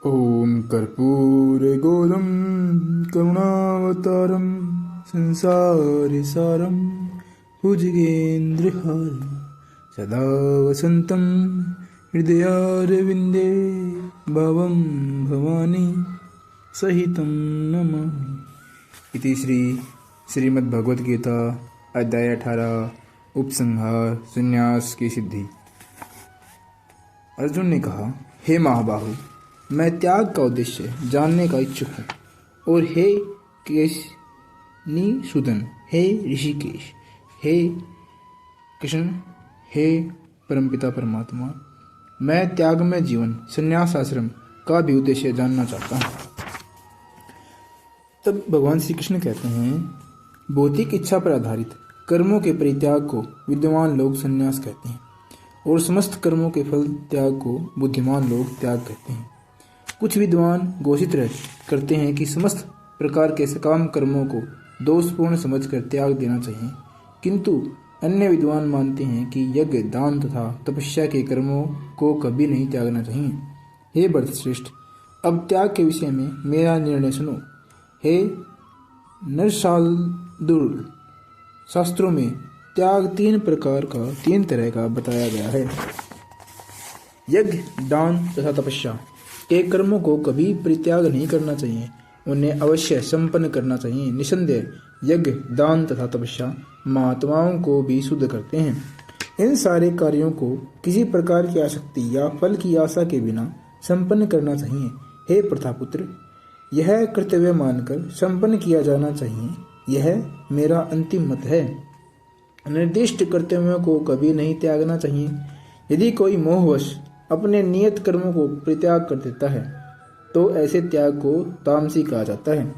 ॐ कर्पूरगौरं करुणावतारं संसारसारं भुजगेन्द्रहारं सदा वसन्तं हृदयारविन्दे भवं भवानी सहितं नमामि। इति श्रीमद्भगवद्गीता अध्याय 18 उपसंहार संन्यास की सिद्धि। अर्जुन ने कहा, हे महाबाहु, मैं त्याग का उद्देश्य जानने का इच्छुक हूँ। और हे केशनीसुदन, हे ऋषिकेश, हे कृष्ण, हे परमपिता परमात्मा, मैं त्यागमय जीवन संन्यास आश्रम का भी उद्देश्य जानना चाहता हूँ। तब भगवान श्री कृष्ण कहते हैं, भौतिक इच्छा पर आधारित कर्मों के परित्याग को विद्वान लोग संन्यास कहते हैं और समस्त कर्मों के फल त्याग को बुद्धिमान लोग त्याग कहते हैं। कुछ विद्वान घोषित करते हैं कि समस्त प्रकार के सकाम कर्मों को दोषपूर्ण समझकर त्याग देना चाहिए, किंतु अन्य विद्वान मानते हैं कि यज्ञ, दान तथा तपस्या के कर्मों को कभी नहीं त्यागना चाहिए। हे भरतश्रेष्ठ, अब त्याग के विषय में मेरा निर्णय सुनो। हे नरशार्दूल, शास्त्रों में त्याग तीन तरह का बताया गया है। यज्ञ, दान तथा तपस्या के कर्मों को कभी परित्याग नहीं करना चाहिए, उन्हें अवश्य संपन्न करना चाहिए। निसंदेह यज्ञ, दान तथा तपस्या महात्माओं को भी शुद्ध करते हैं। इन सारे कार्यों को किसी प्रकार की आसक्ति या फल की आशा के बिना संपन्न करना चाहिए। हे प्रथापुत्र, यह कर्तव्य मानकर संपन्न किया जाना चाहिए, यह मेरा अंतिम मत है। निर्दिष्ट कर्तव्यों को कभी नहीं त्यागना चाहिए। यदि कोई मोहवश अपने नियत कर्मों को परित्याग कर देता है तो ऐसे त्याग को तामसी कहा जाता है।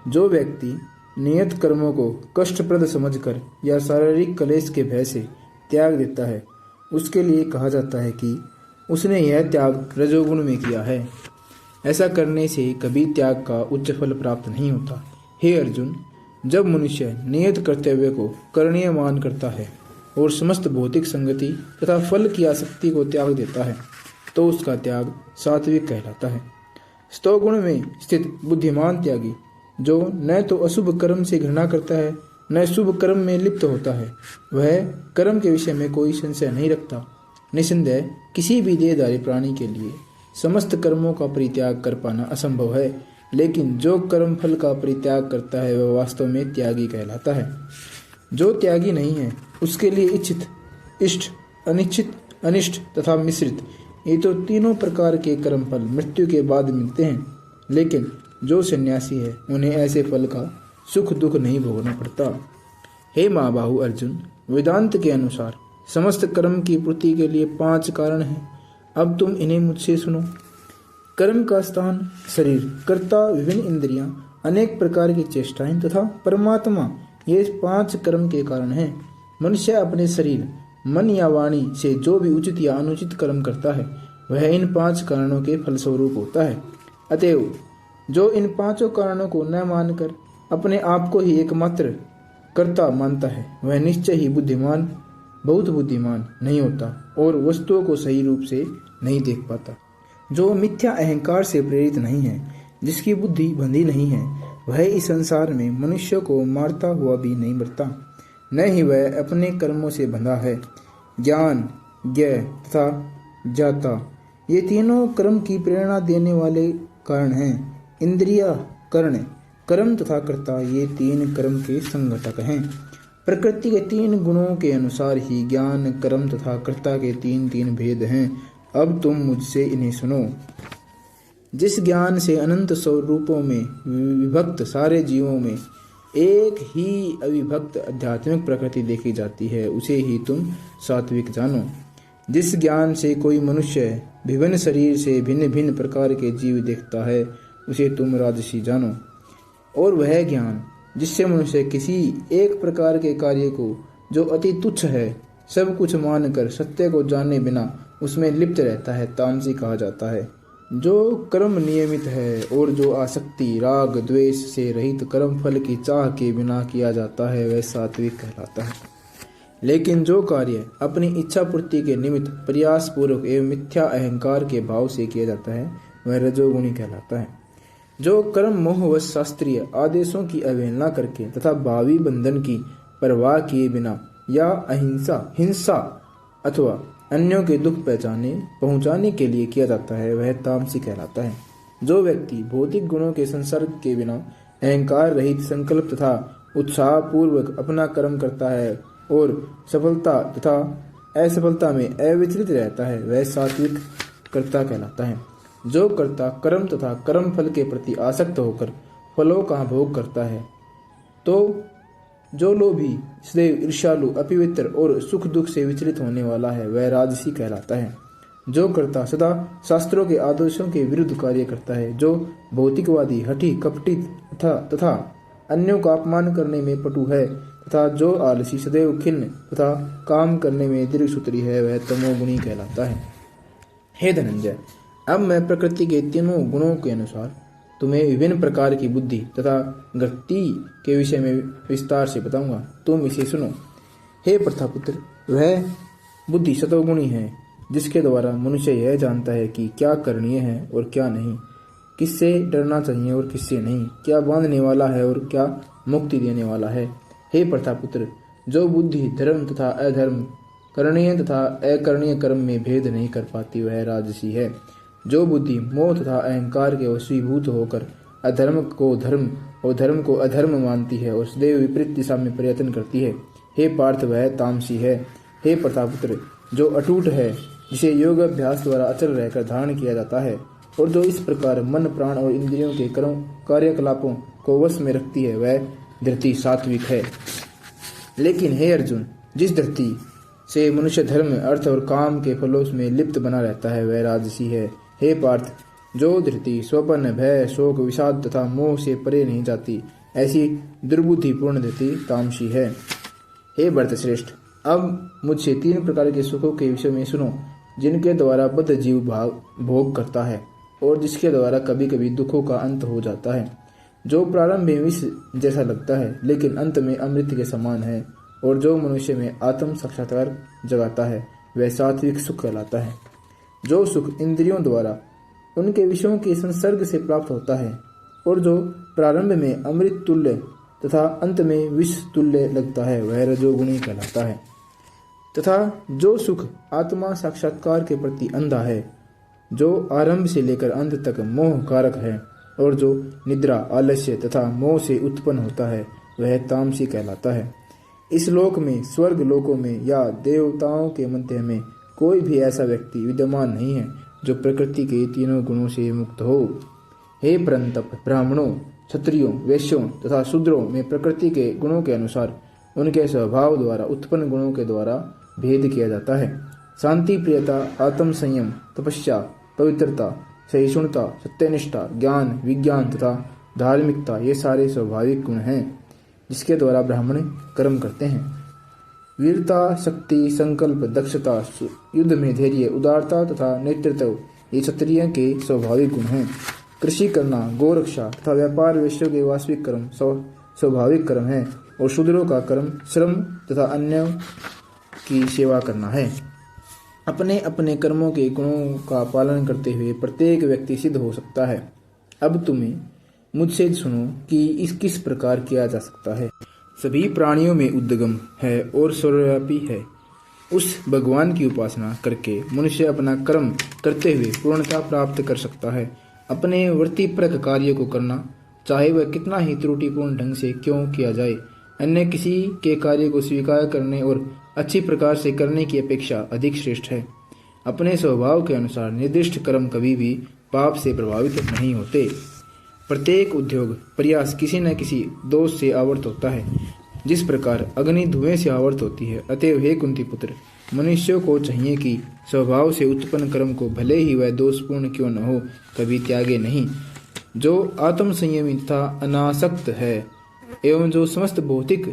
जो व्यक्ति नियत कर्मों को कष्टप्रद समझकर या शारीरिक क्लेश के भय से त्याग देता है, उसके लिए कहा जाता है कि उसने यह त्याग रजोगुण में किया है। ऐसा करने से कभी त्याग का उच्च फल प्राप्त नहीं होता। हे अर्जुन, जब मनुष्य नियत कर्तव्य को करणीय मान करता है और समस्त भौतिक संगति तथा फल की आसक्ति को त्याग देता है तो उसका त्याग सात्विक कहलाता है। स्तोगुण में स्थित बुद्धिमान त्यागी, जो न तो अशुभ कर्म से घृणा करता है न शुभ कर्म में लिप्त होता है, वह कर्म के विषय में कोई संशय नहीं रखता। निसंदेह किसी भी देहधारी प्राणी के लिए समस्त कर्मों का परित्याग कर पाना असंभव है, लेकिन जो कर्म फल का परित्याग करता है वह वास्तव में त्यागी कहलाता है। जो त्यागी नहीं है उसके लिए इच्छित, इष्ट, अनिच्छित, अनिष्ट तथा मिश्रित, ये तो तीनों प्रकार के कर्म फल मृत्यु के बाद मिलते हैं। लेकिन जो सन्यासी है उन्हें ऐसे फल का सुख दुख नहीं भोगना पड़ता। हे महाबाहु अर्जुन, वेदांत के अनुसार समस्त कर्म की पूर्ति के लिए 5 कारण हैं। अब तुम इन्हें मुझसे सुनो। कर्म का स्थान शरीर, कर्ता विभिन्न इंद्रियां, अनेक प्रकार की चेष्टाएं तथा परमात्मा, ये 5 कर्म के कारण हैं। मनुष्य अपने शरीर, मन या वाणी से जो भी उचित या अनुचित कर्म करता है वह इन 5 कारणों के फलस्वरूप होता है। अतएव जो इन 5 कारणों को न मानकर अपने आप को ही एकमात्र कर्ता मानता है वह निश्चय ही बहुत बुद्धिमान नहीं होता और वस्तुओं को सही रूप से नहीं देख पाता। जो मिथ्या अहंकार से प्रेरित नहीं है, जिसकी बुद्धि बंधी नहीं है, वह इस संसार में मनुष्य को मारता हुआ भी नहीं मरता, न ही वह अपने कर्मों से बंधा है। ज्ञान, ज्ञ तथा जाता, ये तीनों कर्म की प्रेरणा देने वाले कारण हैं। इंद्रिया, कर्ण, कर्म तथा कर्ता, ये 3 कर्म के संघटक हैं। प्रकृति के 3 गुणों के अनुसार ही ज्ञान, कर्म तथा कर्ता के 3 भेद हैं। अब तुम मुझसे इन्हें सुनो। जिस ज्ञान से अनंत स्वरूपों में विभक्त सारे जीवों में एक ही अविभक्त आध्यात्मिक प्रकृति देखी जाती है, उसे ही तुम सात्विक जानो। जिस ज्ञान से कोई मनुष्य विभिन्न शरीर से भिन्न भिन्न प्रकार के जीव देखता है, उसे तुम राजसी जानो। और वह ज्ञान जिससे मनुष्य किसी एक प्रकार के कार्य को, जो अति तुच्छ है, सब कुछ मानकर सत्य को जाने बिना उसमें लिप्त रहता है, तामसी कहा जाता है। जो कर्म नियमित है और जो आसक्ति, राग, द्वेष से रहित कर्म फल की चाह के बिना किया जाता है वह सात्विक कहलाता है। लेकिन जो कार्य अपनी इच्छा पूर्ति के निमित्त प्रयास पूर्वक एवं मिथ्या अहंकार के भाव से किया जाता है वह रजोगुणी कहलाता है। जो कर्म मोहवश शास्त्रीय आदेशों की अवहेलना करके तथा भावी बंधन की परवाह किए बिना या हिंसा अथवा अन्यों के दुख पहुंचाने के लिए किया जाता है, वह तामसी कहलाता है। जो व्यक्ति भौतिक गुणों के संसर्ग के बिना अहंकार रहित संकल्प तथा उत्साह पूर्वक अपना कर्म करता है और सफलता तथा असफलता में अविचलित रहता है, वह सात्विक कर्ता कहलाता है। जो कर्ता कर्म तथा कर्म फल के प्रति आसक्त होकर फलों का भोग करता है, तो जो लोभी, सदैव ईर्ष्यालु, अपवित्र और सुख दुख से विचलित होने वाला है, वह राजसी कहलाता है। जो कर्ता सदा शास्त्रों के आदेशों के विरुद्ध कार्य करता है, जो भौतिकवादी, हठी, कपटी तथा अन्यों का अपमान करने में पटु है तथा जो आलसी, सदैव खिन्न तथा काम करने में दीर्घसूत्री है, वह तमोगुणी कहलाता है। हे धनंजय, अब मैं प्रकृति के तीनों गुणों के अनुसार तुम्हें विभिन्न प्रकार की बुद्धि तथा गति के विषय में विस्तार से बताऊंगा, तुम इसे सुनो। हे प्रथापुत्र, वह बुद्धि सतोगुणी है, जिसके द्वारा मनुष्य यह जानता है कि क्या करणीय है और क्या नहीं, किससे डरना चाहिए और किससे नहीं, क्या बांधने वाला है और क्या मुक्ति देने वाला है। हे प्रथापुत्र, जो बुद्धि धर्म तथा अधर्म, करणीय तथा अकरणीय कर्म में भेद नहीं कर पाती, वह राजसी है। जो बुद्धि मोह तथा अहंकार के वशीभूत होकर अधर्म को धर्म और धर्म को अधर्म मानती है और सदैव विपरीत दिशा में प्रयत्न करती है, हे पार्थ, वह तामसी है। हे प्रतापुत्र, जो अटूट है, जिसे योग अभ्यास द्वारा अचल रहकर धारण किया जाता है और जो इस प्रकार मन, प्राण और इंद्रियों के कार्यकलापों को वश में रखती है, वह धृति सात्विक है। लेकिन हे अर्जुन, जिस धृति से मनुष्य धर्म, अर्थ और काम के फलों में लिप्त बना रहता है, वह राजसी है। हे पार्थ, जो धृति, स्वपन, भय, शोक, विषाद तथा मोह से परे नहीं जाती, ऐसी दुर्बुद्धिपूर्ण धृति तामसी है। हे भरतश्रेष्ठ, अब मुझसे 3 प्रकार के सुखों के विषय में सुनो, जिनके द्वारा बद्ध जीव भोग करता है और जिसके द्वारा कभी कभी दुखों का अंत हो जाता है। जो प्रारंभ में विष जैसा लगता है, लेकिन अंत में अमृत के समान है, और जो मनुष्य में आत्म साक्षात्कार जगाता है, वह सात्विक सुख कहलाता है। जो सुख इंद्रियों द्वारा उनके विषयों के संसर्ग से प्राप्त होता है और जो प्रारंभ में अमृत तुल्य तथा अंत में विष तुल्य लगता है, वह रजोगुणी कहलाता है। तथा जो सुख आत्मा साक्षात्कार के प्रति अंधा है, जो आरंभ से लेकर अंत तक मोह कारक है और जो निद्रा, आलस्य तथा मोह से उत्पन्न होता है, वह तामसी कहलाता है। इस लोक में, स्वर्ग लोकों में या देवताओं के मध्य में कोई भी ऐसा व्यक्ति विद्यमान नहीं है जो प्रकृति के तीनों गुणों से मुक्त हो। हे परंतप, ब्राह्मणों, क्षत्रियों, वैश्यों तथा शूद्रों में प्रकृति के गुणों के अनुसार उनके स्वभाव द्वारा उत्पन्न गुणों के द्वारा भेद किया जाता है। शांति, प्रियता, आत्म संयम, तपस्या, पवित्रता, सहिष्णुता, सत्यनिष्ठा, ज्ञान, विज्ञान तथा धार्मिकता, ये सारे स्वाभाविक गुण हैं जिसके द्वारा ब्राह्मण कर्म करते हैं। वीरता, शक्ति, संकल्प, दक्षता, युद्ध में धैर्य, उदारता तथा नेतृत्व, ये क्षत्रिय के स्वाभाविक गुण हैं। कृषि करना, गोरक्षा तथा व्यापार वैश्यों के वास्तविक कर्म स्वाभाविक कर्म है और शूद्रों का कर्म श्रम तथा अन्य की सेवा करना है। अपने अपने कर्मों के गुणों का पालन करते हुए प्रत्येक व्यक्ति सिद्ध हो सकता है। अब तुम्हें मुझसे सुनो कि इस किस प्रकार किया जा सकता है। सभी प्राणियों में उद्गम है और सर्वव्यापी है। उस भगवान की उपासना करके मनुष्य अपना कर्म करते हुए पूर्णता प्राप्त कर सकता है। अपने वृत्तिपरक कार्य को करना, चाहे वह कितना ही त्रुटिपूर्ण ढंग से क्यों किया जाए, अन्य किसी के कार्य को स्वीकार करने और अच्छी प्रकार से करने की अपेक्षा अधिक श्रेष्ठ है। अपने स्वभाव के अनुसार निर्दिष्ट कर्म कभी भी पाप से प्रभावित नहीं होते। प्रत्येक उद्योग, प्रयास किसी न किसी दोष से आवर्त होता है, जिस प्रकार अग्नि धुएं से आवर्त होती है। अतएव हे कुंती पुत्र, मनुष्यों को चाहिए कि स्वभाव से उत्पन्न कर्म को भले ही वह दोषपूर्ण क्यों न हो, कभी त्यागे नहीं। जो आत्म संयमी तथा अनासक्त है एवं जो समस्त भौतिक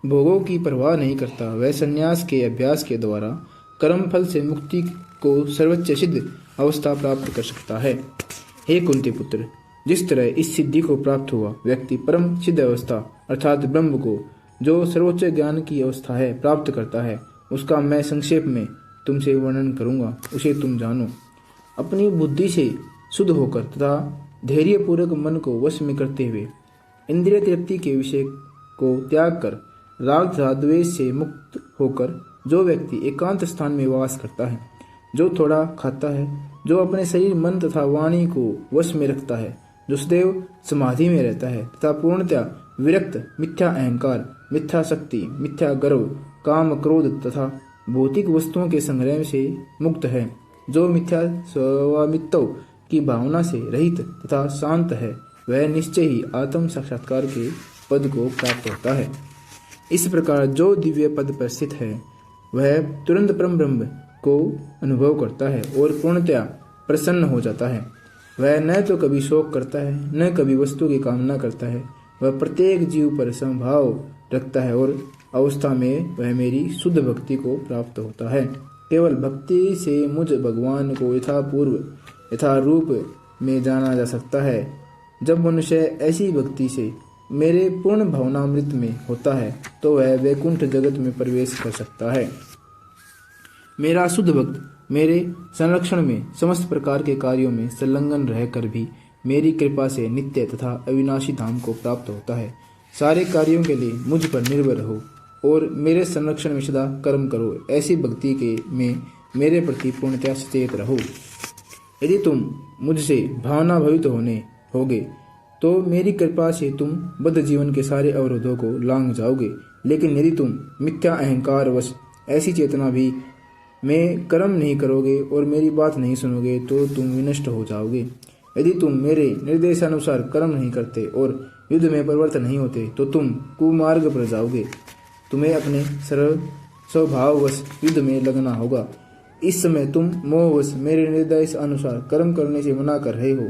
भोगों की परवाह नहीं करता, वह संन्यास के अभ्यास के द्वारा कर्म फल से मुक्ति को सर्वोच्च सिद्ध अवस्था प्राप्त कर सकता है। हे कुंती पुत्र, जिस तरह इस सिद्धि को प्राप्त हुआ व्यक्ति परम सिद्ध अवस्था अर्थात ब्रह्म को, जो सर्वोच्च ज्ञान की अवस्था है, प्राप्त करता है, उसका मैं संक्षेप में तुमसे वर्णन करूंगा, उसे तुम जानो। अपनी बुद्धि से शुद्ध होकर तथा धैर्यपूर्वक मन को वश में करते हुए इंद्रिय तृप्ति के विषय को त्याग कर राग तथा द्वेष से मुक्त होकर जो व्यक्ति एकांत स्थान में वास करता है, जो थोड़ा खाता है, जो अपने शरीर मन तथा वाणी को वश में रखता है, जो सदैव समाधि में रहता है तथा पूर्णतया विरक्त मिथ्या अहंकार, मिथ्या शक्ति, मिथ्या गर्व, काम, क्रोध तथा भौतिक वस्तुओं के संग्रह से मुक्त है, जो मिथ्या स्वामित्व की भावना से रहित तथा शांत है, वह निश्चय ही आत्म साक्षात्कार के पद को प्राप्त होता है। इस प्रकार जो दिव्य पद पर स्थित है वह तुरंत परम ब्रह्म को अनुभव करता है और पूर्णतया प्रसन्न हो जाता है। वह न तो कभी शोक करता है, न कभी वस्तु की कामना करता है। वह प्रत्येक जीव पर समभाव रखता है और अवस्था में वह मेरी शुद्ध भक्ति को प्राप्त होता है। केवल भक्ति से मुझ भगवान को यथापूर्व यथारूप में जाना जा सकता है। जब मनुष्य ऐसी भक्ति से मेरे पूर्ण भावनामृत में होता है तो वह वैकुंठ जगत में प्रवेश कर सकता है। मेरा शुद्ध भक्त मेरे संरक्षण में समस्त प्रकार के कार्यों में संलग्न रहकर भी मेरी कृपा से नित्य तथा अविनाशी धाम को प्राप्त होता है। सारे कार्यों के लिए मुझ पर निर्भर रहो और मेरे संरक्षण में सदा कर्म करो। ऐसी भक्ति के में मेरे प्रति पूर्णतया सचेत रहो। यदि तुम मुझसे भावना भवित होगे तो मेरी कृपा से तुम बद्ध जीवन के सारे अवरोधों को लांघ जाओगे। लेकिन यदि तुम मिथ्या अहंकार वश ऐसी चेतना भी में कर्म नहीं करोगे और मेरी बात नहीं सुनोगे तो तुम विनष्ट हो जाओगे। यदि तुम मेरे निर्देशानुसार कर्म नहीं करते और युद्ध में प्रवृत्त नहीं होते तो तुम कुमार्ग पर जाओगे। तुम्हें अपने सरल स्वभाववश युद्ध में लगना होगा। इस समय तुम मोहवश मेरे निर्देश अनुसार कर्म करने से मना कर रहे हो।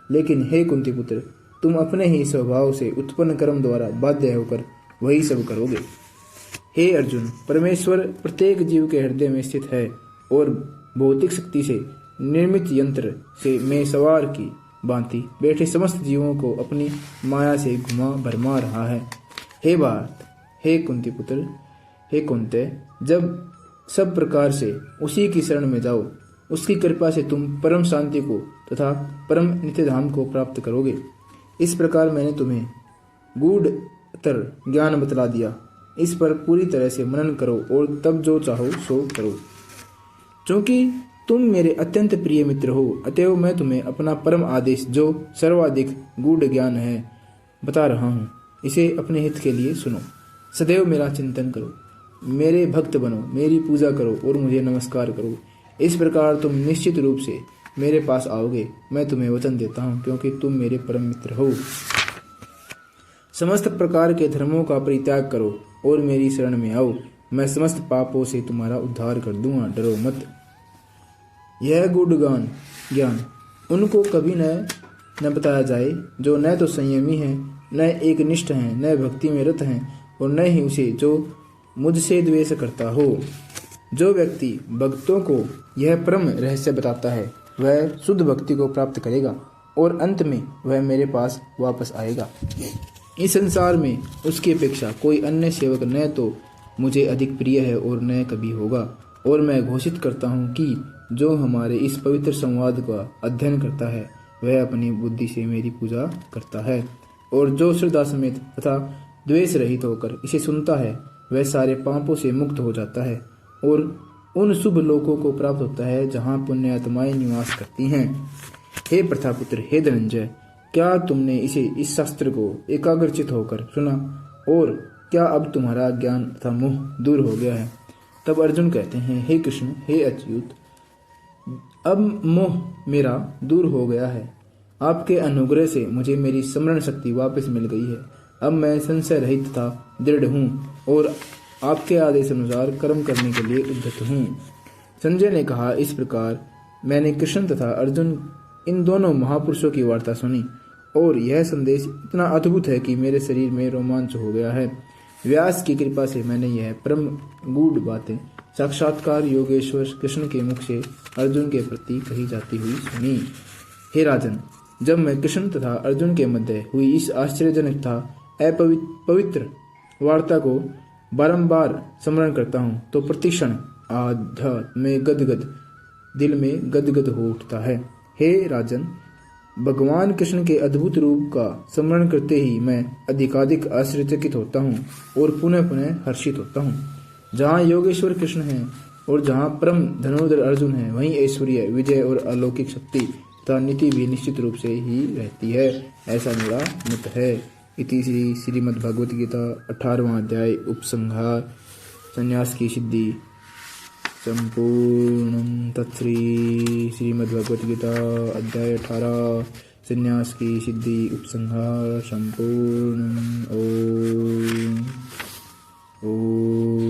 लेकिन हे कुंती पुत्र, तुम अपने ही स्वभाव से उत्पन्न कर्म द्वारा बाध्य होकर वही सब करोगे। हे अर्जुन, परमेश्वर प्रत्येक जीव के हृदय में स्थित है और भौतिक शक्ति से निर्मित यंत्र से मैं सवार की भांति बैठे समस्त जीवों को अपनी माया से घुमा भरमा रहा है। हे भारत, हे कुंती पुत्र, हे कुंते, जब सब प्रकार से उसी की शरण में जाओ, उसकी कृपा से तुम परम शांति को तथा परम नित्य धाम को प्राप्त करोगे। इस प्रकार मैंने तुम्हें गूढ़तर ज्ञान बतला दिया। इस पर पूरी तरह से मनन करो और तब जो चाहो सो करो। क्योंकि तुम मेरे अत्यंत प्रिय मित्र हो, अतएव मैं तुम्हें अपना परम आदेश जो सर्वाधिक गूढ़ ज्ञान है बता रहा हूँ। इसे अपने हित के लिए सुनो। सदैव मेरा चिंतन करो, मेरे भक्त बनो, मेरी पूजा करो और मुझे नमस्कार करो। इस प्रकार तुम निश्चित रूप से मेरे पास आओगे। मैं तुम्हें वचन देता हूँ क्योंकि तुम मेरे परम मित्र हो। समस्त प्रकार के धर्मों का परित्याग करो और मेरी शरण में आओ। मैं समस्त पापों से तुम्हारा उद्धार कर दूंगा। डरो मत। यह गूढ़ ज्ञान उनको कभी न बताया जाए जो न तो संयमी हैं, न एक निष्ठ हैं, न भक्ति में रत हैं और न ही उसे जो मुझसे द्वेष करता हो। जो व्यक्ति भक्तों को यह परम रहस्य बताता है वह शुद्ध भक्ति को प्राप्त करेगा और अंत में वह मेरे पास वापस आएगा। इस संसार में उसकी अपेक्षा कोई अन्य सेवक न तो मुझे अधिक प्रिय है और न कभी होगा। और मैं घोषित करता हूँ कि जो हमारे इस पवित्र संवाद का अध्ययन करता है वह अपनी बुद्धि से मेरी पूजा करता है, और जो श्रद्धा समेत तथा द्वेष रहित होकर इसे सुनता है वह सारे पापों से मुक्त हो जाता है और उन शुभ लोकों को प्राप्त होता है जहाँ पुण्य आत्माएं निवास करती हैं। हे प्रथापुत्र, हे धनंजय, क्या तुमने इस शास्त्र को एकाग्रचित होकर सुना और क्या अब तुम्हारा ज्ञान तथा मोह दूर हो गया है? तब अर्जुन कहते हैं, हे कृष्ण, हे अच्युत, अब मोह मेरा दूर हो गया है। आपके अनुग्रह से मुझे मेरी स्मरण शक्ति वापस मिल गई है। अब मैं संशय रहित तथा दृढ़ हूँ और आपके आदेश अनुसार कर्म करने के लिए उद्यत हूँ। संजय ने कहा, इस प्रकार मैंने कृष्ण तथा अर्जुन इन दोनों महापुरुषों की वार्ता सुनी और यह संदेश इतना अद्भुत है कि मेरे शरीर में रोमांच हो गया है। व्यास की कृपा से मैंने यह परम गूढ़ बातें साक्षात्कार योगेश्वर कृष्ण के मुख से अर्जुन के प्रति कही जाती हुई सुनी। हे राजन, जब मैं कृष्ण तथा अर्जुन के मध्य हुई इस आश्चर्यजनक तथा अपवित्र वार्ता को बारंबार स्मरण करता हूँ तो प्रतिक्षण आध्यात्म में गदगद दिल में गदगद हो उठता है। हे राजन, भगवान कृष्ण के अद्भुत रूप का स्मरण करते ही मैं अधिकाधिक आश्चर्यचकित होता हूँ और पुनः पुनः हर्षित होता हूँ। जहाँ योगेश्वर कृष्ण हैं और जहाँ परम धनुर्धर अर्जुन है, वहीं ऐश्वर्य, विजय और अलौकिक शक्ति तथा नीति भी निश्चित रूप से ही रहती है, ऐसा मेरा मत है। इति श्री श्रीमद्भगवत गीता 18वां अध्याय उपसंहार संन्यास की सिद्धि संपूर्णं। तत्श्री श्रीमद्भगवत गीता अध्याय 18 संन्यास की सिद्धि उपसंहार संपूर्णम्। ओम।